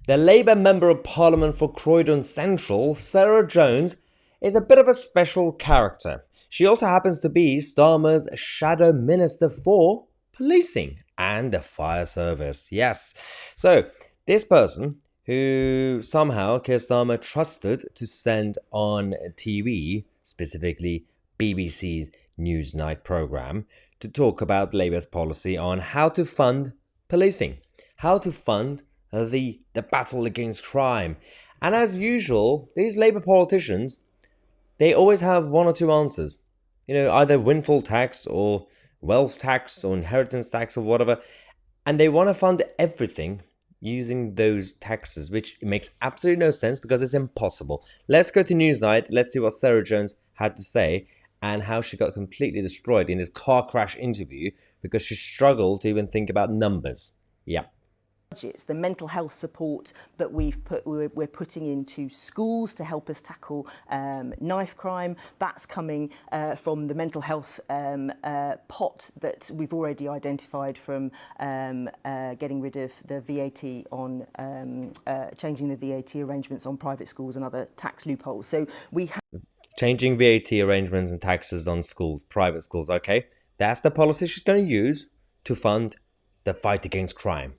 The Labour Member of Parliament for Croydon Central, Sarah Jones, is a bit of a special character. She also happens to be Starmer's Shadow Minister for Policing and the Fire Service. Yes. So, this person who somehow Keir Starmer trusted to send on TV, specifically BBC's Newsnight programme, to talk about Labour's policy on how to fund policing, how to fund the battle against crime. And as usual, these Labour politicians, they always have one or two answers. You know, either windfall tax or wealth tax or inheritance tax or whatever. And they want to fund everything using those taxes, which makes absolutely no sense because it's impossible. Let's go to Newsnight. Let's see what Sarah Jones had to say and how she got completely destroyed in this car crash interview because she struggled to even think about numbers. Yeah. Budgets, the mental health support that we're putting into schools to help us tackle knife crime, that's coming from the mental health pot that we've already identified from getting rid of the VAT on changing the VAT arrangements on private schools and other tax loopholes. So we have changing VAT arrangements and taxes on schools, private schools. Okay, that's the policy she's going to use to fund the fight against crime.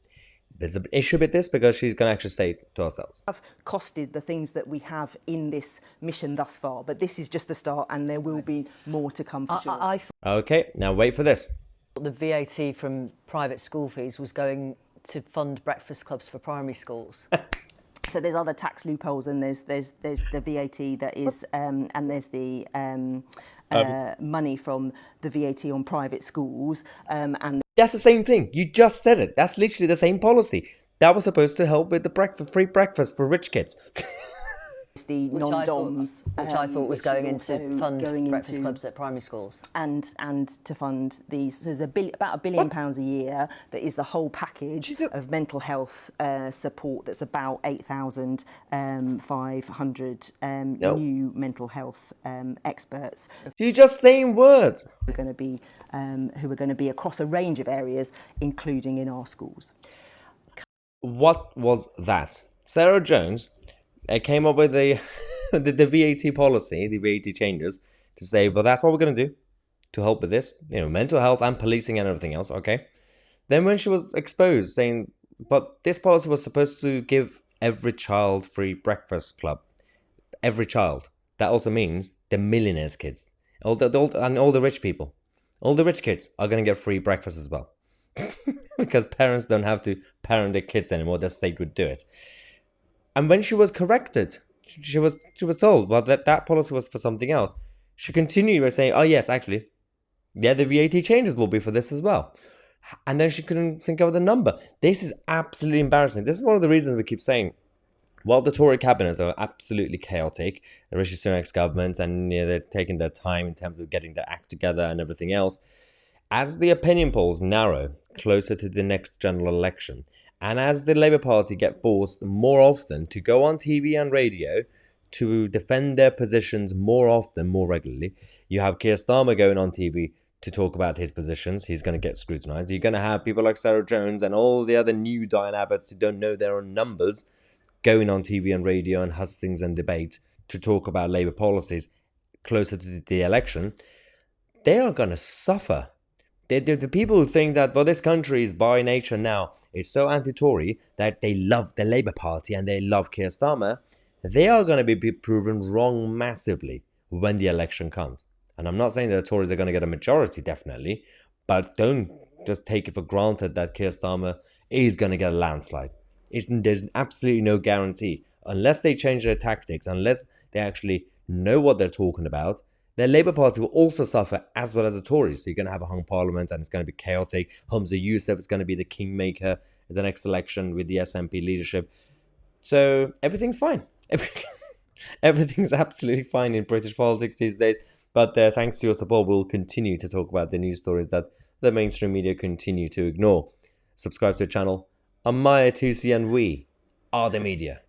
There's an issue with this because she's going to actually say to ourselves. Have costed the things that we have in this mission thus far, but this is just the start and there will be more to come for sure. Okay, now wait for this. The VAT from private school fees was going to fund breakfast clubs for primary schools. So there's other tax loopholes and there's the VAT that is and there's the money from the VAT on private schools and that's the same thing. You just said it. That's literally the same policy. That was supposed to help with the free breakfast for rich kids. the non-DOMs, which I thought was going into fund breakfast clubs at primary schools, and to fund these. So there's about £1 billion a year. That is the whole package of mental health support. That's about 8,500 new mental health experts. You're just saying words. Who are going to be across a range of areas, including in our schools. What was that? Sarah Jones came up with the VAT policy, the VAT changes, to say, well, that's what we're going to do to help with this, you know, mental health and policing and everything else, okay? Then when she was exposed, saying, but this policy was supposed to give every child free breakfast club. Every child. That also means the millionaires' kids. All the rich people. All the rich kids are going to get free breakfast as well. Because parents don't have to parent their kids anymore. The state would do it. And when she was corrected, she was told, well, that policy was for something else. She continued by saying, oh, yes, actually, yeah, the VAT changes will be for this as well. And then she couldn't think of the number. This is absolutely embarrassing. This is one of the reasons we keep saying, while the Tory cabinet are absolutely chaotic, the Rishi Sunak's government, and they're taking their time in terms of getting their act together and everything else, as the opinion polls narrow closer to the next general election, and as the Labour Party get forced more often to go on TV and radio to defend their positions more often, more regularly, you have Keir Starmer going on TV to talk about his positions. He's going to get scrutinised. You're going to have people like Sarah Jones and all the other new Diane Abbotts who don't know their own numbers going on TV and radio and hustings and debate to talk about Labour policies closer to the election. They are going to suffer. The people who think that, well, this country is by nature now is so anti-Tory that they love the Labour Party and they love Keir Starmer, they are going to be proven wrong massively when the election comes. And I'm not saying that the Tories are going to get a majority, definitely, but don't just take it for granted that Keir Starmer is going to get a landslide. There's absolutely no guarantee. Unless they change their tactics, unless they actually know what they're talking about, the Labour Party will also suffer as well as the Tories. So you're going to have a hung parliament and it's going to be chaotic. Humza Yousaf is going to be the kingmaker in the next election with the SNP leadership. So everything's fine. Everything's absolutely fine in British politics these days. But thanks to your support, we'll continue to talk about the news stories that the mainstream media continue to ignore. Subscribe to the channel. I'm Mahyar, Tousi, and we are the media.